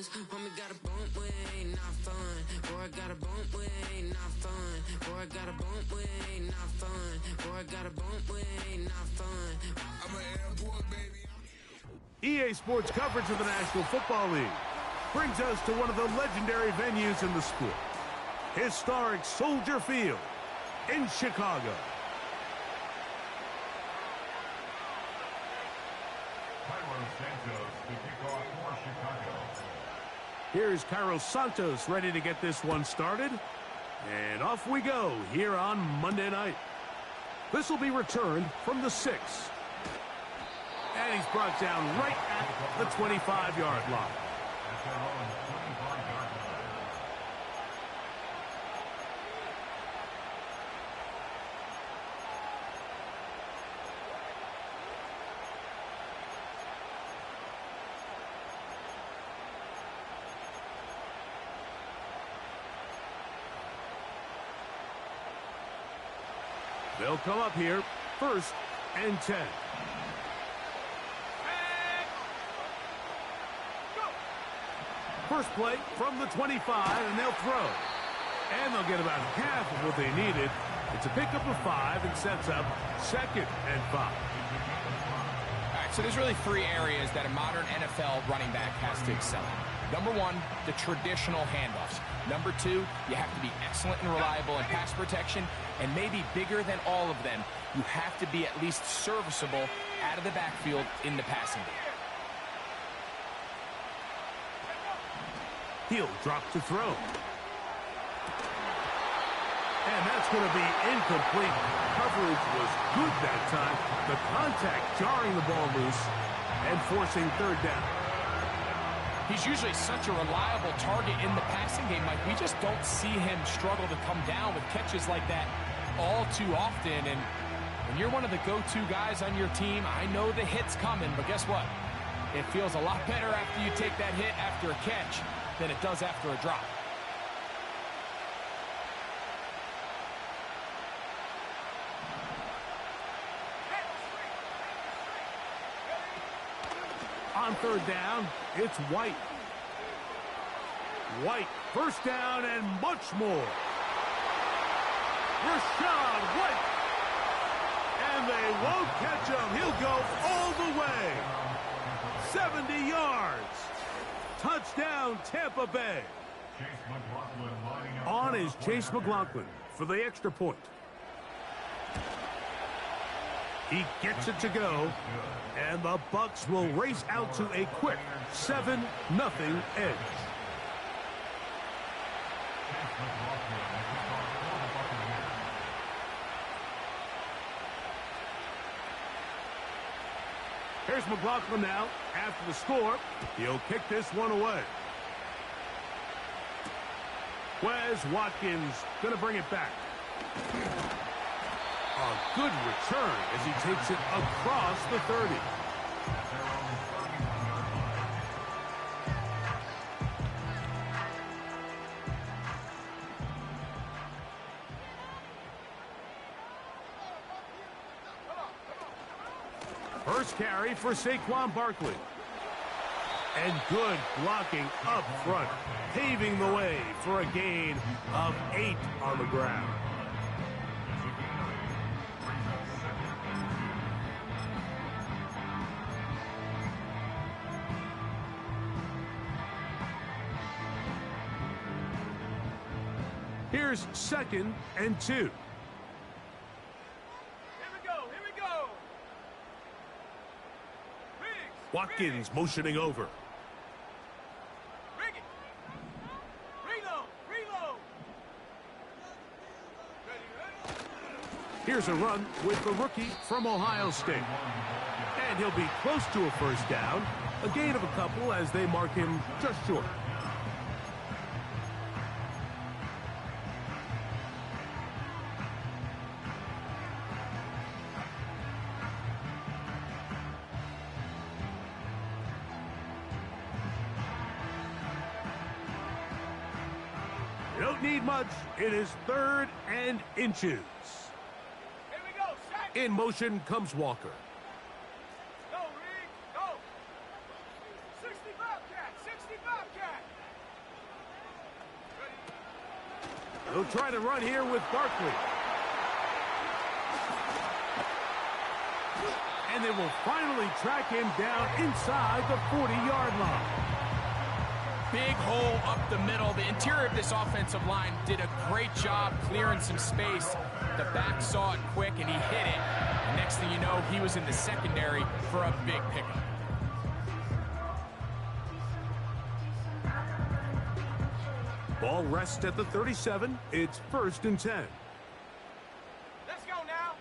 ones. Homie got a bump with ain't not fun. Boy, I got a bump with ain't not fun. Boy, I got a bump with ain't not fun. Boy, I got a bump with ain't not fun. I'm an airport baby. EA Sports coverage of the National Football League brings us to one of the legendary venues in the sport, historic Soldier Field in Chicago. Here's Cairo Santos ready to get this one started. And off we go here on Monday night. This will be returned from the 6. And he's brought down right at the 25-yard line. They'll come up here, 1st and 10. First play from the 25, and they'll throw. And they'll get about half of what they needed. It's a pickup of 5 and sets up 2nd and 5. All right, so there's really 3 areas that a modern NFL running back has to excel in. Number 1, the traditional handoffs. Number 2, you have to be excellent and reliable in pass protection. And maybe bigger than all of them, you have to be at least serviceable out of the backfield in the passing game. He'll drop to throw. And that's going to be incomplete. Coverage was good that time. The contact jarring the ball loose and forcing 3rd down. He's usually such a reliable target in the passing game, Mike. We just don't see him struggle to come down with catches like that all too often. And when you're one of the go-to guys on your team, I know the hit's coming, but guess what? It feels a lot better after you take that hit after a catch than it does after a drop. On 3rd down, it's White. White, 1st down and much more. Rashad White. And they won't catch him. He'll go all the way. 70 yards. Touchdown, Tampa Bay. On is Chase McLaughlin for the extra point. He gets it to go, and the Bucs will race out to a quick 7-0 edge. Here's McLaughlin now after the score. He'll kick this one away. Wes Watkins going to bring it back. A good return as he takes it across the 30. First carry for Saquon Barkley. And good blocking up front, paving the way for a gain of 8 on the ground. Here's 2nd and 2. Here we go. Watkins motioning over. Reload. Here's a run with the rookie from Ohio State. And he'll be close to a 1st down. A gain of a couple as they mark him just short. Don't need much. It is 3rd and inches. Here we go, sack. In motion comes Walker. Go, Reed, go. 65 cat. He'll try to run here with Barkley. And they will finally track him down inside the 40-yard line. Big hole up the middle. The interior of this offensive line did a great job clearing some space. The back saw it quick, and he hit it. And next thing you know, he was in the secondary for a big pickup. Ball rests at the 37. It's 1st and 10. Let's go now.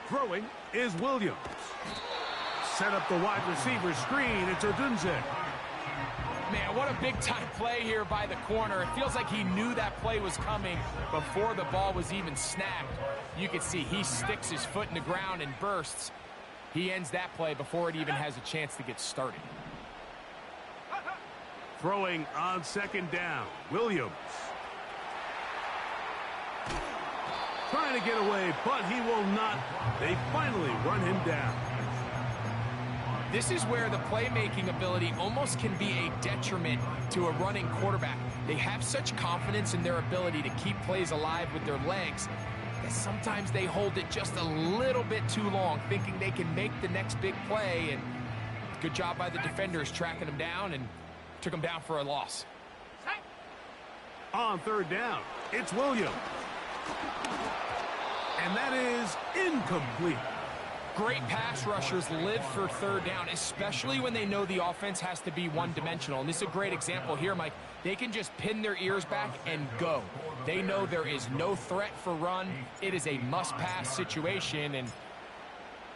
Throwing is Williams. Set up the wide receiver screen. It's Odunze. Man, what a big-time play here by the corner. It feels like he knew that play was coming before the ball was even snapped. You can see he sticks his foot in the ground and bursts. He ends that play before it even has a chance to get started. Throwing on 2nd down, Williams. Trying to get away, but he will not. They finally run him down. This is where the playmaking ability almost can be a detriment to a running quarterback. They have such confidence in their ability to keep plays alive with their legs that sometimes they hold it just a little bit too long, thinking they can make the next big play. And good job by the defenders tracking him down and took him down for a loss. On 3rd down, it's Williams. And that is incomplete. Great pass rushers live for 3rd down, especially when they know the offense has to be one-dimensional. And this is a great example here, Mike. They can just pin their ears back and go. They know there is no threat for run. It is a must-pass situation. And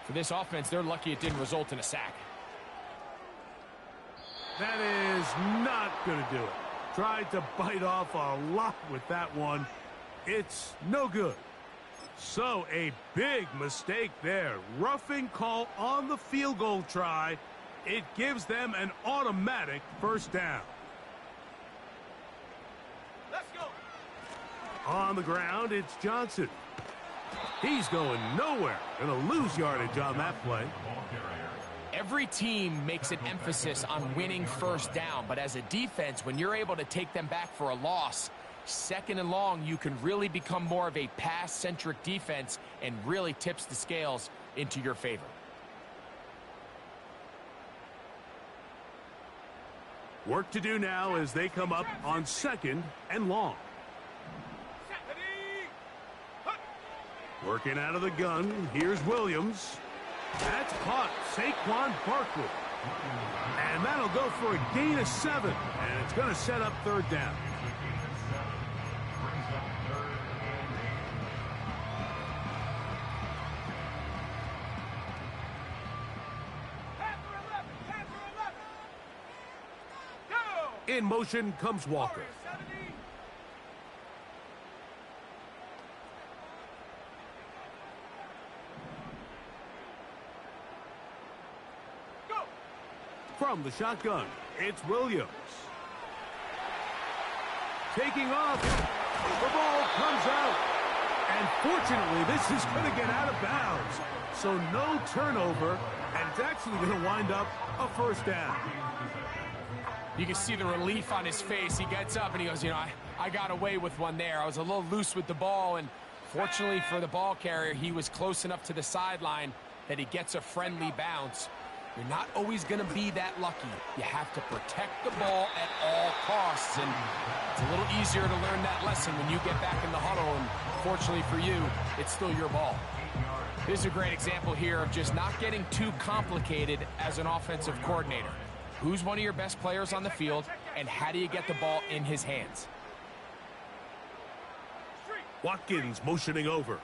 for this offense, they're lucky it didn't result in a sack. That is not going to do it. Tried to bite off a lot with that one. It's no good. So a big mistake there. Roughing call on the field goal try. It gives them an automatic 1st down. Let's go. On the ground, it's Johnson. He's going nowhere. Going to lose yardage on that play. Every team makes an emphasis on winning 1st down, but as a defense, when you're able to take them back for a loss, 2nd and long, you can really become more of a pass-centric defense and really tips the scales into your favor. Work to do now as they come up on 2nd and long. Working out of the gun, here's Williams. That's caught, Saquon Barkley. And that'll go for a gain of 7, and it's going to set up 3rd down. In motion comes Walker. From the shotgun, it's Williams. Taking off. The ball comes out. And fortunately, this is going to get out of bounds. So no turnover, and it's actually going to wind up a 1st down. You can see the relief on his face. He gets up and he goes, you know, I got away with one there. I was a little loose with the ball, and fortunately for the ball carrier, he was close enough to the sideline that he gets a friendly bounce. You're not always going to be that lucky. You have to protect the ball at all costs, and it's a little easier to learn that lesson when you get back in the huddle, and fortunately for you, it's still your ball. This is a great example here of just not getting too complicated as an offensive coordinator. Who's one of your best players on the field, and how do you get the ball in his hands? Watkins motioning over.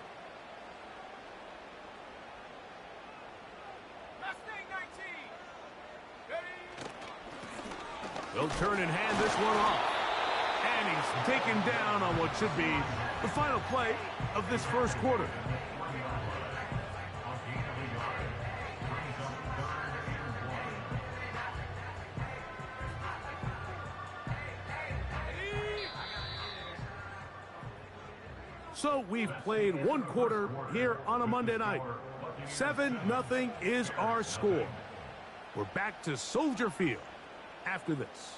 They'll turn and hand this one off. And he's taken down on what should be the final play of this 1st quarter. So we've played 1 quarter here on a Monday night. 7-0 is our score. We're back to Soldier Field after this.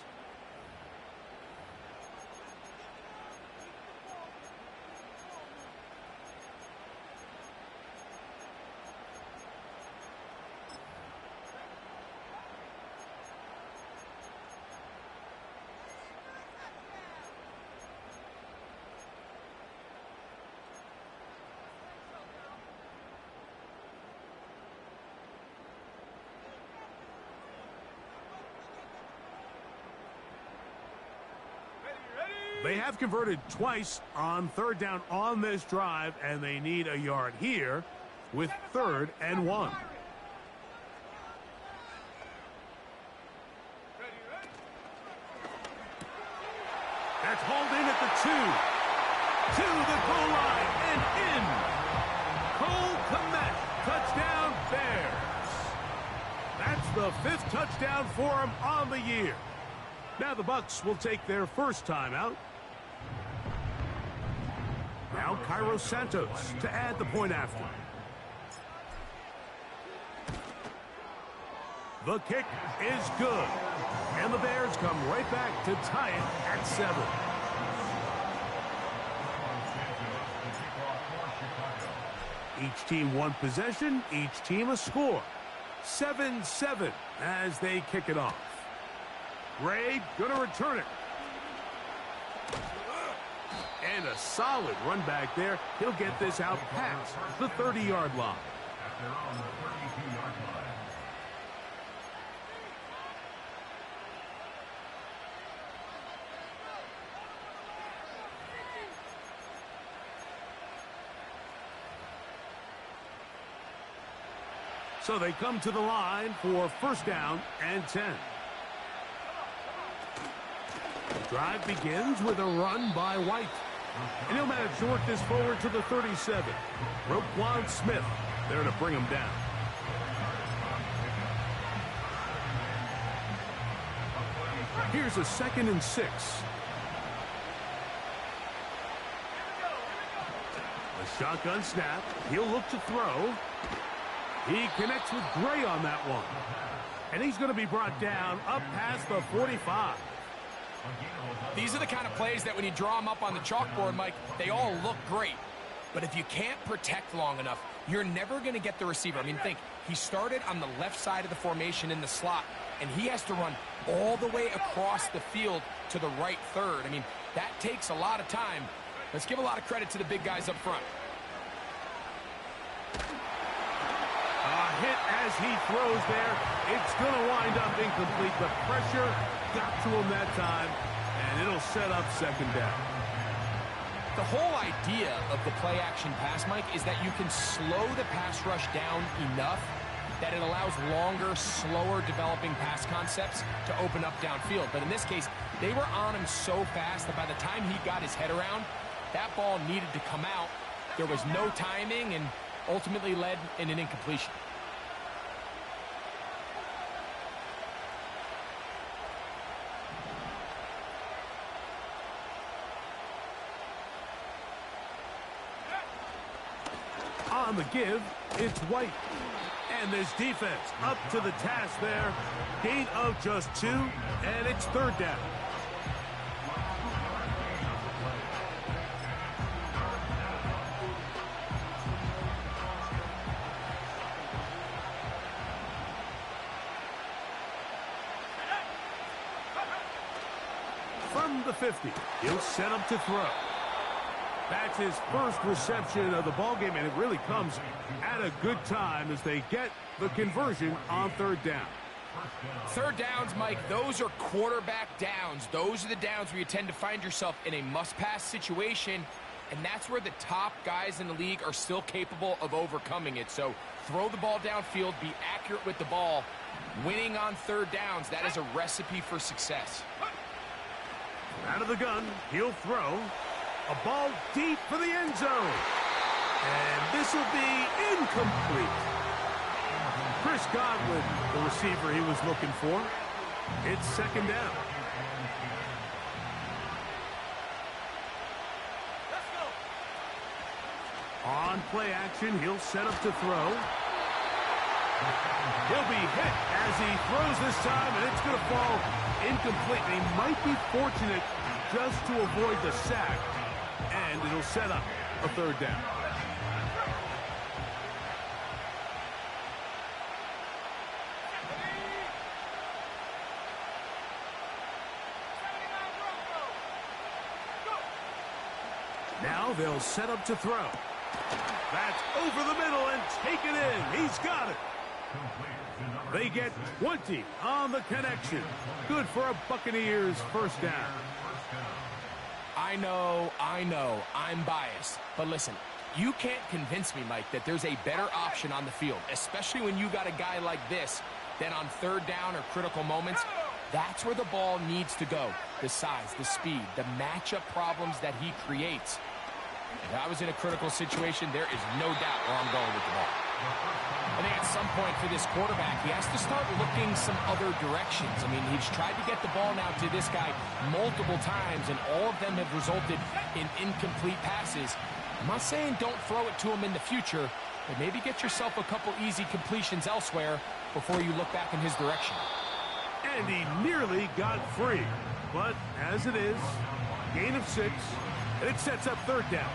They have converted twice on third down on this drive, and they need a yard here with 3rd and 1. That's hauled in at the 2. To the goal line and in. Cole Kmet, touchdown Bears. That's the 5th touchdown for him on the year. Now the Bucs will take their first timeout. Now Cairo Santos to add the point after. The kick is good. And the Bears come right back to tie it at 7. Each team one possession, each team a score. 7-7 as they kick it off. Ray gonna return it. And a solid run back there. He'll get this out past the 30-yard line. So they come to the line for first down and 10. The drive begins with a run by White. And he'll manage to work this forward to the 37. Roquan Smith there to bring him down. Here's a 2nd and 6. A shotgun snap. He'll look to throw. He connects with Gray on that one. And he's going to be brought down up past the 45. These are the kind of plays that when you draw them up on the chalkboard, Mike, they all look great. But if you can't protect long enough, you're never going to get the receiver. I mean, think, he started on the left side of the formation in the slot, and he has to run all the way across the field to the right third. I mean, that takes a lot of time. Let's give a lot of credit to the big guys up front. Hit as he throws there. It's going to wind up incomplete. The pressure got to him that time, and it'll set up 2nd down. The whole idea of the play-action pass, Mike, is that you can slow the pass rush down enough that it allows longer, slower developing pass concepts to open up downfield. But in this case, they were on him so fast that by the time he got his head around, that ball needed to come out. There was no timing and ultimately led in an incompletion. On the give, it's White. And this defense up to the task there. Gain of just 2, and it's 3rd down. From the 50, he'll set up to throw. That's his first reception of the ballgame, and it really comes at a good time as they get the conversion on 3rd down. 3rd downs, Mike, those are quarterback downs. Those are the downs where you tend to find yourself in a must-pass situation, and that's where the top guys in the league are still capable of overcoming it. So throw the ball downfield, be accurate with the ball. Winning on 3rd downs, that is a recipe for success. Out of the gun, he'll throw. A ball deep for the end zone. And this will be incomplete. Chris Godwin, the receiver he was looking for. It's 2nd down. Let's go. On play action, he'll set up to throw. He'll be hit as he throws this time, and it's going to fall incomplete. He might be fortunate just to avoid the sack, and it'll set up a 3rd down. Now they'll set up to throw. That's over the middle and take it in. He's got it. They get 20 on the connection. Good for a Buccaneers first down. I know, I'm biased. But listen, you can't convince me, Mike, that there's a better option on the field, especially when you got a guy like this, than on third down or critical moments. That's where the ball needs to go. The size, the speed, the matchup problems that he creates. If I was in a critical situation, there is no doubt where I'm going with the ball. I think at some point for this quarterback, he has to start looking some other directions. I mean, he's tried to get the ball now to this guy multiple times, and all of them have resulted in incomplete passes. I'm not saying don't throw it to him in the future, but maybe get yourself a couple easy completions elsewhere before you look back in his direction. And he nearly got free. But as it is, gain of 6, and it sets up third down.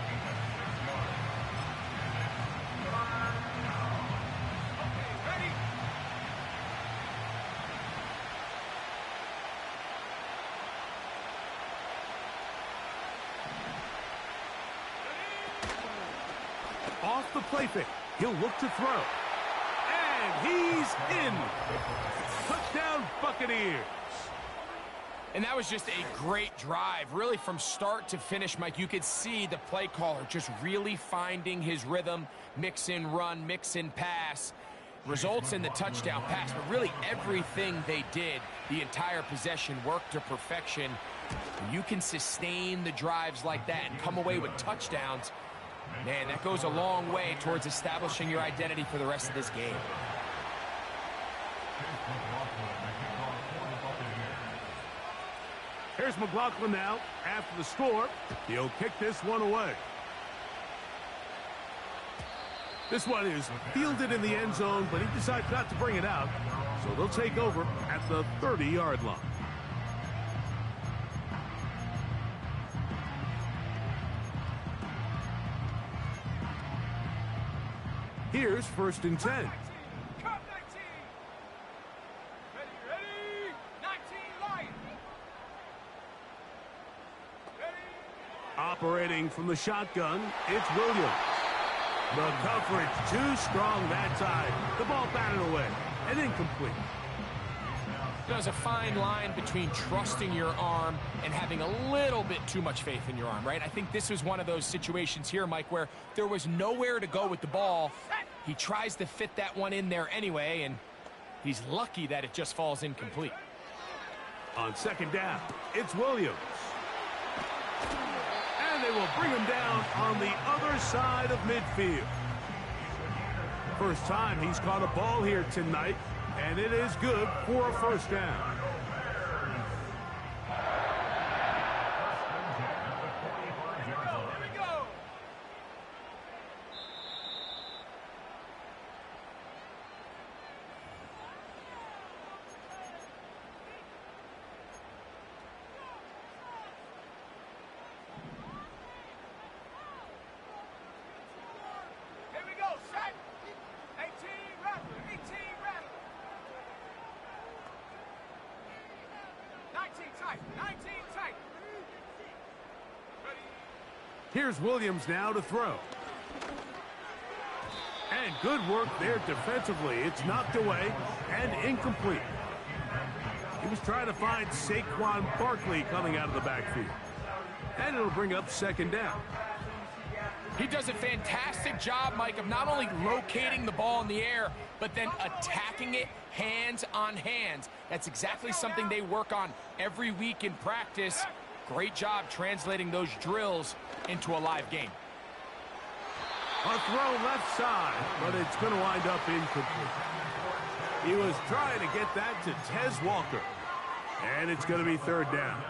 Off the play fake, he'll look to throw. And he's in. Touchdown, Buccaneers. And that was just a great drive, really from start to finish, Mike. You could see the play caller just really finding his rhythm, mix in run, mix in pass. Results in the touchdown pass, but really everything they did, the entire possession, worked to perfection. When you can sustain the drives like that and come away with touchdowns, man, that goes a long way towards establishing your identity for the rest of this game. Here's McLaughlin now. After the score, he'll kick this one away. This one is fielded in the end zone, but he decides not to bring it out. So they'll take over at the 30-yard line. Here's 1st and 10. Cut 19. Ready. 19 Lions. Ready. Operating from the shotgun, it's Williams. The coverage too strong that time. The ball batted away and incomplete. There's a fine line between trusting your arm and having a little bit too much faith in your arm, right? I think this was one of those situations here, Mike, where there was nowhere to go with the ball. He tries to fit that one in there anyway, and he's lucky that it just falls incomplete. On 2nd down, it's Williams. And they will bring him down on the other side of midfield. First time he's caught a ball here tonight, and it is good for a 1st down. Here we go. Here we go. Set. 18 rattle. 18 rattle. 19 tight. 19 tight. Ready. Here's Williams now to throw. And good work there defensively. It's knocked away and incomplete. He was trying to find Saquon Barkley coming out of the backfield. And it'll bring up 2nd down. He does a fantastic job, Mike, of not only locating the ball in the air, but then attacking it hands on hands. That's exactly something they work on every week in practice. Great job translating those drills into a live game. A throw left side, but it's going to wind up incomplete. He was trying to get that to Tez Walker. And it's going to be 3rd down.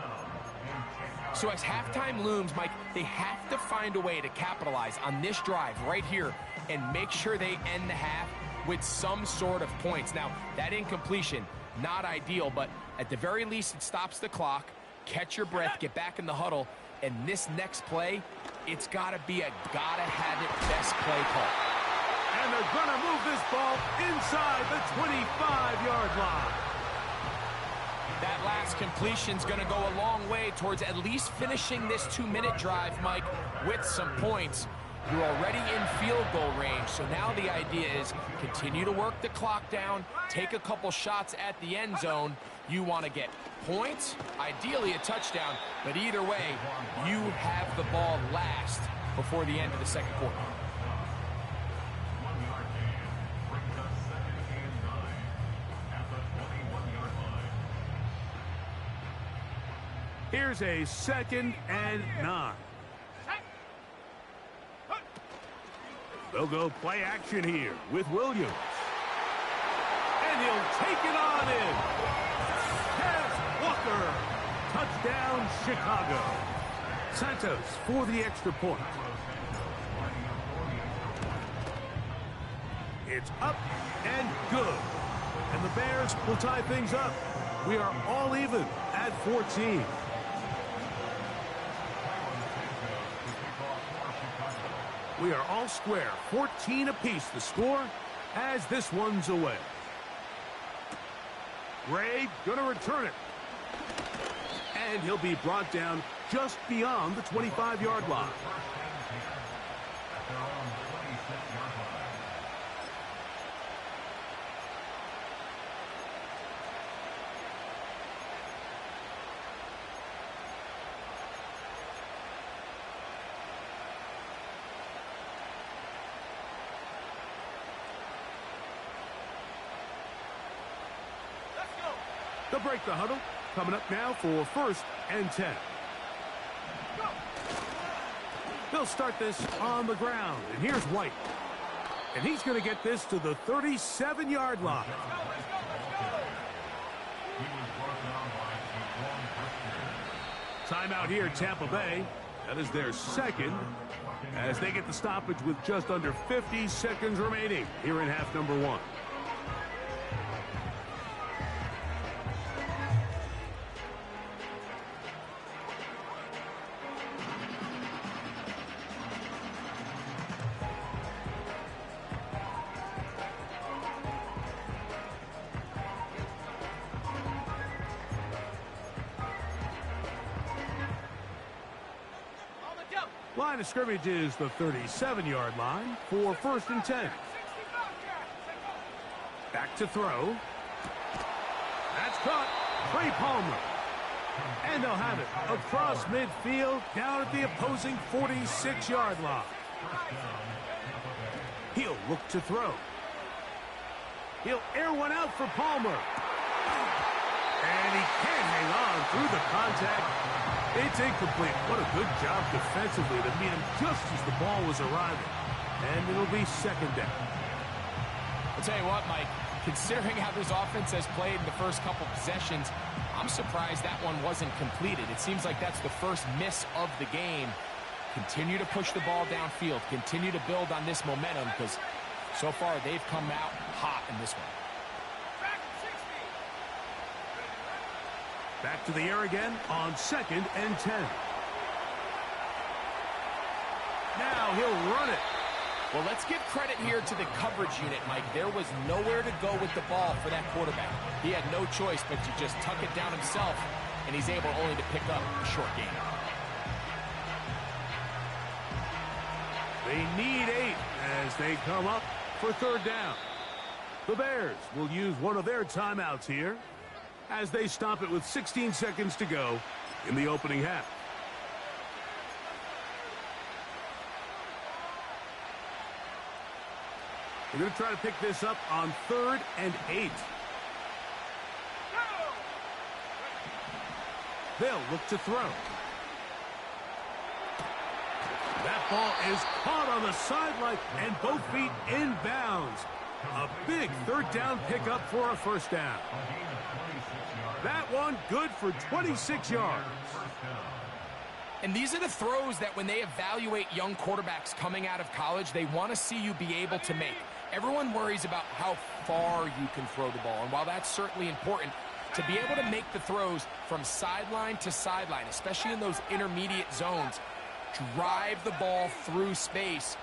So as halftime looms, Mike, they have to find a way to capitalize on this drive right here and make sure they end the half with some sort of points. Now, that incompletion, not ideal, but at the very least, it stops the clock. Catch your breath, get back in the huddle, and this next play, it's got to be a gotta-have-it best play call. And they're going to move this ball inside the 25-yard line. That last completion's going to go a long way towards at least finishing this 2-minute drive, Mike, with some points. You're already in field goal range, so now the idea is continue to work the clock down, take a couple shots at the end zone. You want to get points, ideally a touchdown, but either way, you have the ball last before the end of the second quarter. Here's a 2nd and 9. They'll go play action here with Williams. And he'll take it on in. Has Walker. Touchdown, Chicago. Santos for the extra point. It's up and good. And the Bears will tie things up. We are all even at 14. We are all square, 14 apiece the score as this one's away. Gray gonna return it. And he'll be brought down just beyond the 25-yard line. They'll break the huddle. Coming up now for 1st and 10. They'll start this on the ground. And here's White. And he's going to get this to the 37-yard line. Timeout here, Tampa Bay. That is their 2nd as they get the stoppage with just under 50 seconds remaining here in half number 1. Line of scrimmage is the 37-yard line for 1st and 10. Back to throw. That's caught. Trey Palmer. And they'll have it across midfield down at the opposing 46-yard line. He'll look to throw. He'll air one out for Palmer. And he can't hang on through the contact. It's incomplete. What a good job defensively to meet him just as the ball was arriving. And it'll be 2nd down. I'll tell you what, Mike, considering how this offense has played in the first couple possessions, I'm surprised that one wasn't completed. It seems like that's the first miss of the game. Continue to push the ball downfield. Continue to build on this momentum because so far they've come out hot in this one. Back to the air again on 2nd and 10. Now he'll run it. Well, let's give credit here to the coverage unit, Mike. There was nowhere to go with the ball for that quarterback. He had no choice but to just tuck it down himself, and he's able only to pick up a short gain. They need 8 as they come up for 3rd down. The Bears will use one of their timeouts here as they stop it with 16 seconds to go in the opening half. They're going to try to pick this up on 3rd and 8. They'll look to throw. That ball is caught on the sideline and both feet inbounds. A big 3rd down pickup for a 1st down. That one good for 26 yards. And these are the throws that when they evaluate young quarterbacks coming out of college, they want to see you be able to make. Everyone worries about how far you can throw the ball. And while that's certainly important, to be able to make the throws from sideline to sideline, especially in those intermediate zones, drive the ball through space.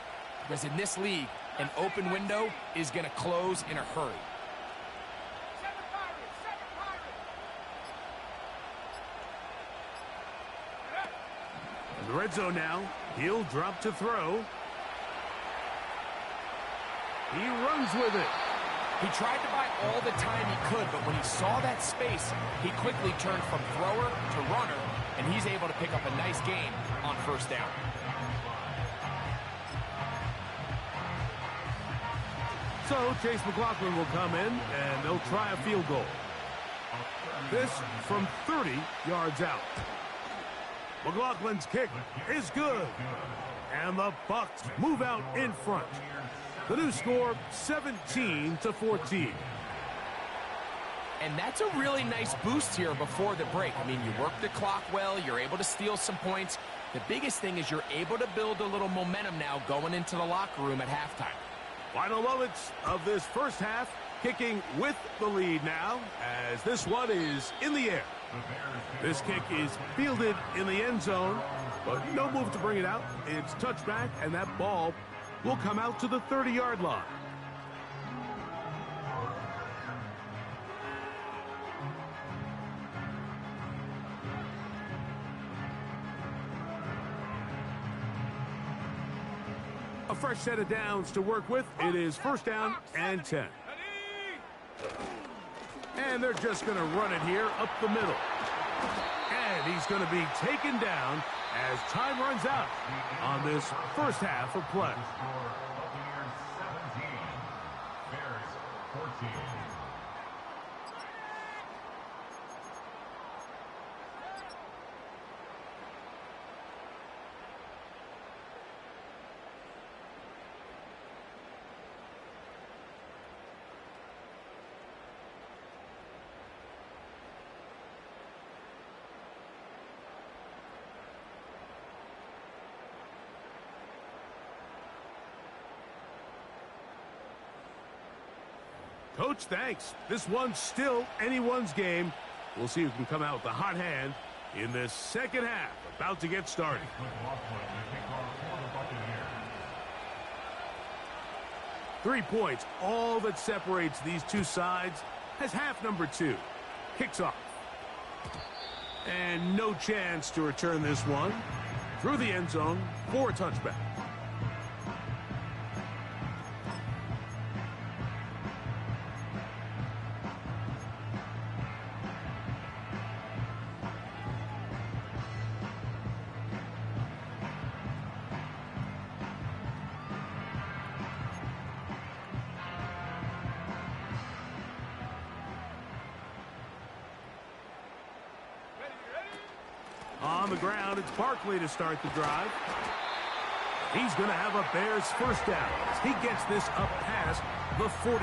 Because in this league, an open window is going to close in a hurry. In the red zone now, he'll drop to throw. He runs with it. He tried to buy all the time he could, but when he saw that space, he quickly turned from thrower to runner, and he's able to pick up a nice gain on first down. So Chase McLaughlin will come in, and they'll try a field goal. This from 30 yards out. McLaughlin's kick is good. And the Bucs move out in front. The new score, 17-14. And that's a really nice boost here before the break. I mean, you work the clock well. You're able to steal some points. The biggest thing is you're able to build a little momentum now going into the locker room at halftime. Final moments of this first half, kicking with the lead now, as this one is in the air. This kick is fielded in the end zone, but no move to bring it out. It's touchback, and that ball will come out to the 30-yard line. A fresh set of downs to work with. It is first down and 10. And they're just going to run it here up the middle. And he's going to be taken down as time runs out on this first half of play. Buccaneers 17, Bears 14. Coach, thanks. This one's still anyone's game. We'll see who can come out with the hot hand in this second half. About to get started. 3 points, all that separates these two sides, as half number 2 kicks off. And no chance to return this one through the end zone for a touchback. On the ground, it's Barkley to start the drive. He's going to have a Bears first down. He gets this up past the 40.